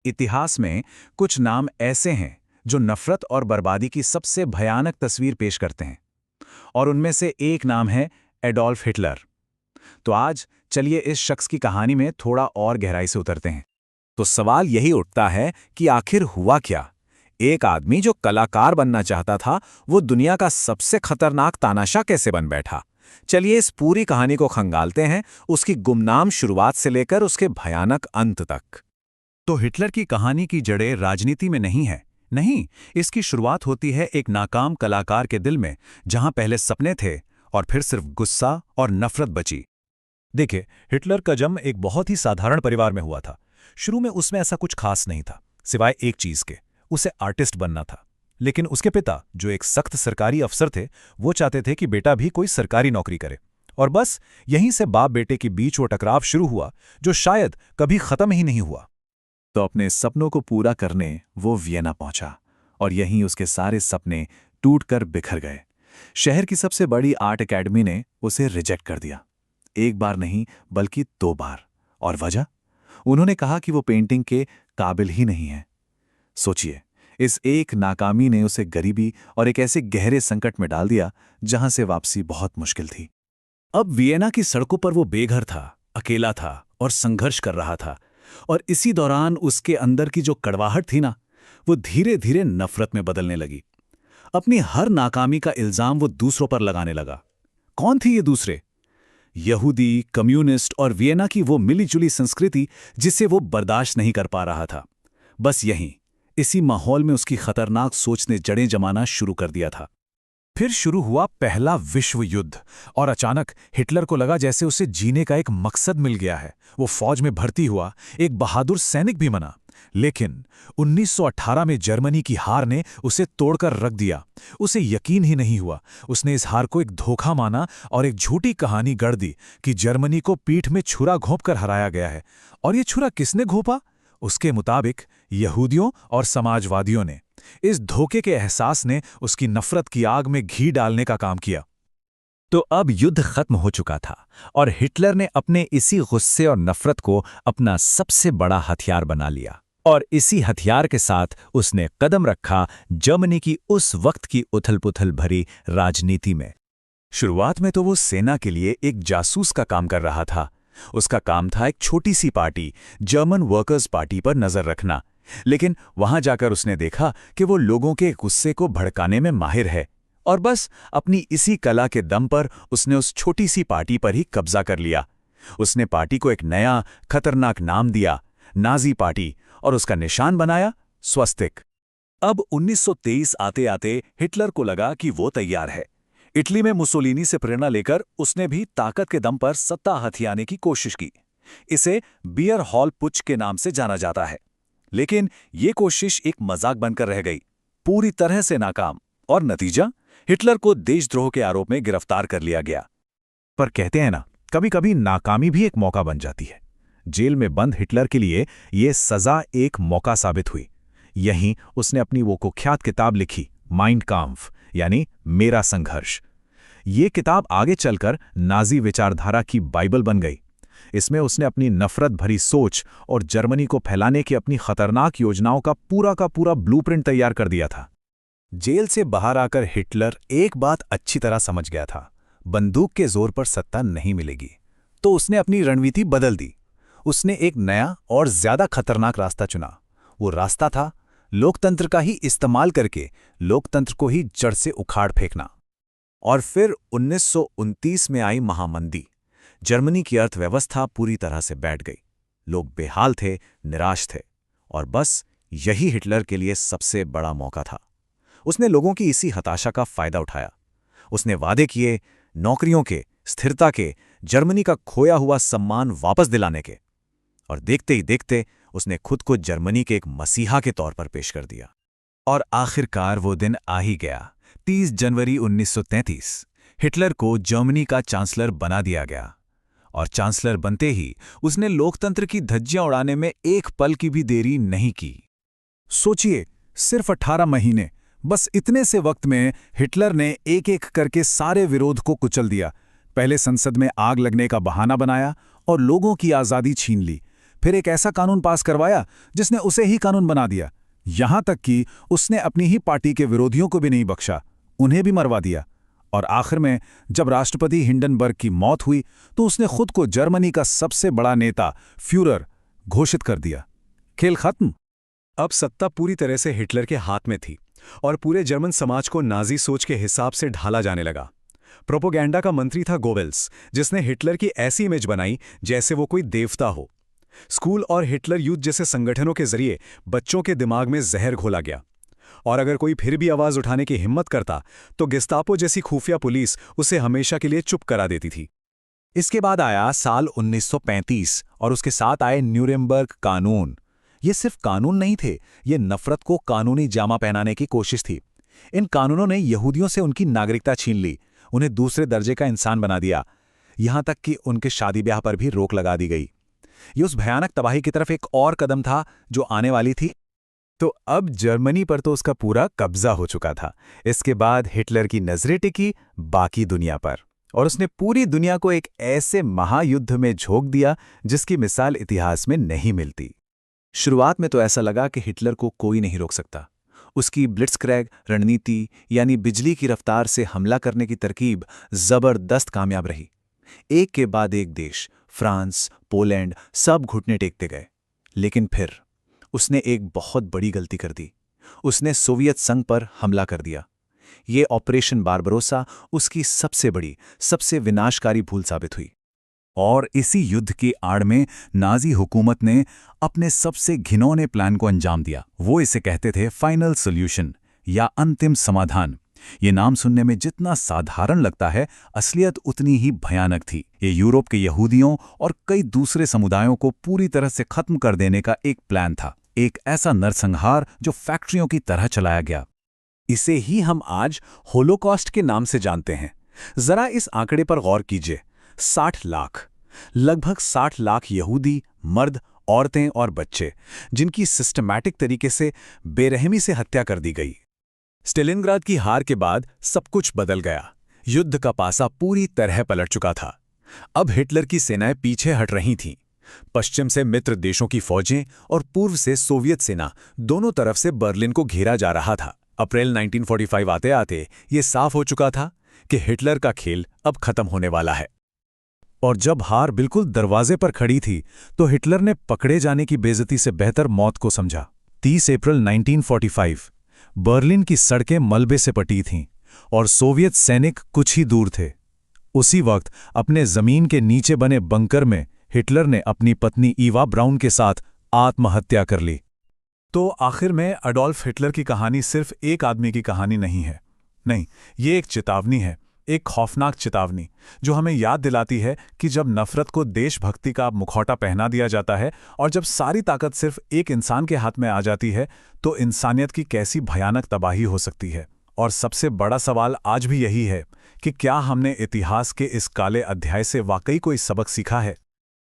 इतिहास में कुछ नाम ऐसे हैं जो नफरत और बर्बादी की सबसे भयानक तस्वीर पेश करते हैं, और उनमें से एक नाम है एडोल्फ हिटलर। तो आज चलिए इस शख्स की कहानी में थोड़ा और गहराई से उतरते हैं। तो सवाल यही उठता है कि आखिर हुआ क्या? एक आदमी जो कलाकार बनना चाहता था, वो दुनिया का सबसे खतरनाक तानाशाह कैसे बन बैठा? चलिए इस पूरी कहानी को खंगालते हैं, उसकी गुमनाम शुरुआत से लेकर उसके भयानक अंत तक। तो हिटलर की कहानी की जड़ें राजनीति में नहीं है। नहीं, इसकी शुरुआत होती है एक नाकाम कलाकार के दिल में, जहां पहले सपने थे और फिर सिर्फ गुस्सा और नफरत बची। देखिए, हिटलर का जन्म एक बहुत ही साधारण परिवार में हुआ था। शुरू में उसमें ऐसा कुछ खास नहीं था, सिवाय एक चीज के, उसे आर्टिस्ट बनना था। लेकिन उसके पिता, जो एक सख्त सरकारी अफसर थे, वो चाहते थे कि बेटा भी कोई सरकारी नौकरी करे। और बस यहीं से बाप बेटे के बीच वो टकराव शुरू हुआ, जो शायद कभी खत्म ही नहीं हुआ। तो अपने सपनों को पूरा करने वो वियना पहुंचा, और यहीं उसके सारे सपने टूटकर बिखर गए। शहर की सबसे बड़ी आर्ट एकेडमी ने उसे रिजेक्ट कर दिया, एक बार नहीं बल्कि 2 बार। और वजह? उन्होंने कहा कि वो पेंटिंग के काबिल ही नहीं है। सोचिए, इस एक नाकामी ने उसे गरीबी और एक ऐसे गहरे संकट में डाल दिया जहां से वापसी बहुत मुश्किल थी। अब वियना की सड़कों पर वो बेघर था, अकेला था और संघर्ष कर रहा था। और इसी दौरान उसके अंदर की जो कड़वाहट थी ना, वो धीरे धीरे नफरत में बदलने लगी। अपनी हर नाकामी का इल्जाम वो दूसरों पर लगाने लगा। कौन थी ये दूसरे? यहूदी, कम्युनिस्ट और वियना की वो मिलीजुली संस्कृति जिसे वो बर्दाश्त नहीं कर पा रहा था। बस यहीं, इसी माहौल में उसकी खतरनाक सोच ने जड़ें जमाना शुरू कर दिया था। फिर शुरू हुआ पहला विश्व युद्ध, और अचानक हिटलर को लगा जैसे उसे जीने का एक मकसद मिल गया है। वो फौज में भर्ती हुआ, एक बहादुर सैनिक भी बना। लेकिन 1918 में जर्मनी की हार ने उसे तोड़कर रख दिया। उसे यकीन ही नहीं हुआ। उसने इस हार को एक धोखा माना और एक झूठी कहानी गढ़ दी कि जर्मनी को पीठ में छुरा घोंपकर हराया गया है। और ये छुरा किसने घोंपा? उसके मुताबिक यहूदियों और समाजवादियों ने। इस धोखे के एहसास ने उसकी नफरत की आग में घी डालने का काम किया। तो अब युद्ध खत्म हो चुका था, और हिटलर ने अपने इसी गुस्से और नफरत को अपना सबसे बड़ा हथियार बना लिया। और इसी हथियार के साथ उसने कदम रखा जर्मनी की उस वक्त की उथल-पुथल भरी राजनीति में। शुरुआत में तो वो सेना के लिए एक जासूस का काम कर रहा था। उसका काम था एक छोटी सी पार्टी, जर्मन वर्कर्स पार्टी पर नजर रखना। लेकिन वहां जाकर उसने देखा कि वो लोगों के गुस्से को भड़काने में माहिर है, और बस अपनी इसी कला के दम पर उसने उस छोटी सी पार्टी पर ही कब्जा कर लिया। उसने पार्टी को एक नया खतरनाक नाम दिया, नाजी पार्टी, और उसका निशान बनाया स्वस्तिक। अब 1923 आते आते हिटलर को लगा कि वो तैयार है। इटली में मुसोलिनी से प्रेरणा लेकर उसने भी ताकत के दम पर सत्ता हथियाने की कोशिश की। इसे बियर हॉल पुच के नाम से जाना जाता है। लेकिन ये कोशिश एक मजाक बनकर रह गई, पूरी तरह से नाकाम। और नतीजा, हिटलर को देशद्रोह के आरोप में गिरफ्तार कर लिया गया। पर कहते हैं ना, कभी कभी नाकामी भी एक मौका बन जाती है। जेल में बंद हिटलर के लिए ये सजा एक मौका साबित हुई। यहीं उसने अपनी वो कुख्यात किताब लिखी, माइंड काम्फ, यानी मेरा संघर्ष। ये किताब आगे चलकर नाजी विचारधारा की बाइबल बन गई। इसमें उसने अपनी नफरत भरी सोच और जर्मनी को फैलाने की अपनी खतरनाक योजनाओं का पूरा ब्लूप्रिंट तैयार कर दिया था। जेल से बाहर आकर हिटलर एक बात अच्छी तरह समझ गया था, बंदूक के जोर पर सत्ता नहीं मिलेगी। तो उसने अपनी रणनीति बदल दी। उसने एक नया और ज्यादा खतरनाक रास्ता चुना। वो रास्ता था लोकतंत्र का ही इस्तेमाल करके लोकतंत्र को ही जड़ से उखाड़ फेंकना। और फिर 1929 में आई महामंदी। जर्मनी की अर्थव्यवस्था पूरी तरह से बैठ गई। लोग बेहाल थे, निराश थे, और बस यही हिटलर के लिए सबसे बड़ा मौका था। उसने लोगों की इसी हताशा का फायदा उठाया। उसने वादे किए, नौकरियों के, स्थिरता के, जर्मनी का खोया हुआ सम्मान वापस दिलाने के। और देखते ही देखते उसने खुद को जर्मनी के एक मसीहा के तौर पर पेश कर दिया। और आखिरकार वो दिन आ ही गया। 30 जनवरी 1933 हिटलर को जर्मनी का चांसलर बना दिया गया। और चांसलर बनते ही उसने लोकतंत्र की धज्जियां उड़ाने में एक पल की भी देरी नहीं की। सोचिए, सिर्फ 18 महीने, बस इतने से वक्त में हिटलर ने एक एक करके सारे विरोध को कुचल दिया। पहले संसद में आग लगने का बहाना बनाया और लोगों की आज़ादी छीन ली। फिर एक ऐसा कानून पास करवाया जिसने उसे ही कानून बना दिया। यहां तक कि उसने अपनी ही पार्टी के विरोधियों को भी नहीं बख्शा, उन्हें भी मरवा दिया। और आखिर में जब राष्ट्रपति हिंडनबर्ग की मौत हुई तो उसने खुद को जर्मनी का सबसे बड़ा नेता फ्यूरर घोषित कर दिया। खेल खत्म। अब सत्ता पूरी तरह से हिटलर के हाथ में थी और पूरे जर्मन समाज को नाजी सोच के हिसाब से ढाला जाने लगा। प्रोपोगेंडा का मंत्री था गोवेल्स, जिसने हिटलर की ऐसी इमेज बनाई जैसे वो कोई देवता हो। स्कूल और हिटलर यूथ जैसे संगठनों के जरिए बच्चों के दिमाग में जहर घोला गया, और अगर कोई फिर भी आवाज उठाने की हिम्मत करता तो गेस्टापो जैसी खुफिया पुलिस उसे हमेशा के लिए चुप करा देती थी। इसके बाद आया साल 1935 और उसके साथ आए न्यूरेमबर्ग कानून। ये सिर्फ कानून नहीं थे, ये नफरत को कानूनी जामा पहनाने की कोशिश थी। इन कानूनों ने यहूदियों से उनकी नागरिकता छीन ली, उन्हें दूसरे दर्जे का इंसान बना दिया, यहां तक कि उनके शादी ब्याह पर भी रोक लगा दी गई। ये उस भयानक तबाही की तरफ एक और कदम था जो आने वाली थी। तो अब जर्मनी पर तो उसका पूरा कब्जा हो चुका था। इसके बाद हिटलर की नजरें टिकी बाकी दुनिया पर, और उसने पूरी दुनिया को एक ऐसे महायुद्ध में झोंक दिया जिसकी मिसाल इतिहास में नहीं मिलती। शुरुआत में तो ऐसा लगा कि हिटलर को कोई नहीं रोक सकता। उसकी ब्लिट्जक्रेग रणनीति यानी बिजली की रफ्तार से हमला करने की तरकीब जबरदस्त कामयाब रही। एक के बाद एक देश, फ्रांस, पोलैंड, सब घुटने टेकते गए। लेकिन फिर उसने एक बहुत बड़ी गलती कर दी। उसने सोवियत संघ पर हमला कर दिया। ये ऑपरेशन बारबरोसा उसकी सबसे बड़ी, सबसे विनाशकारी भूल साबित हुई। और इसी युद्ध की आड़ में नाजी हुकूमत ने अपने सबसे घिनौने प्लान को अंजाम दिया। वो इसे कहते थे फाइनल सॉल्यूशन या अंतिम समाधान। ये नाम सुनने में जितना साधारण लगता है, असलियत उतनी ही भयानक थी। ये यूरोप के यहूदियों और कई दूसरे समुदायों को पूरी तरह से खत्म कर देने का एक प्लान था, एक ऐसा नरसंहार जो फैक्ट्रियों की तरह चलाया गया। इसे ही हम आज होलोकॉस्ट के नाम से जानते हैं। जरा इस आंकड़े पर गौर कीजिए, 60 लाख, लगभग 60 लाख यहूदी, मर्द, औरतें और बच्चे, जिनकी सिस्टमैटिक तरीके से बेरहमी से हत्या कर दी गई। स्टेलिनग्राद की हार के बाद सब कुछ बदल गया। युद्ध का पासा पूरी तरह पलट चुका था। अब हिटलर की सेनाएं पीछे हट रही थीं। पश्चिम से मित्र देशों की फौजें और पूर्व से सोवियत सेना, दोनों तरफ से बर्लिन को घेरा जा रहा था। अप्रैल 1945 आते आते ये साफ हो चुका था कि हिटलर का खेल अब खत्म होने वाला है। और जब हार बिल्कुल दरवाजे पर खड़ी थी तो हिटलर ने पकड़े जाने की बेइज्जती से बेहतर मौत को समझा। 30 अप्रैल 1945 बर्लिन की सड़कें मलबे से पटी थीं और सोवियत सैनिक कुछ ही दूर थे। उसी वक्त अपने जमीन के नीचे बने बंकर में हिटलर ने अपनी पत्नी ईवा ब्राउन के साथ आत्महत्या कर ली। तो आखिर में अडोल्फ हिटलर की कहानी सिर्फ एक आदमी की कहानी नहीं है। नहीं, ये एक चेतावनी है, एक खौफनाक चेतावनी जो हमें याद दिलाती है कि जब नफरत को देशभक्ति का मुखौटा पहना दिया जाता है और जब सारी ताकत सिर्फ एक इंसान के हाथ में आ जाती है तो इंसानियत की कैसी भयानक तबाही हो सकती है। और सबसे बड़ा सवाल आज भी यही है कि क्या हमने इतिहास के इस काले अध्याय से वाकई कोई सबक सीखा है।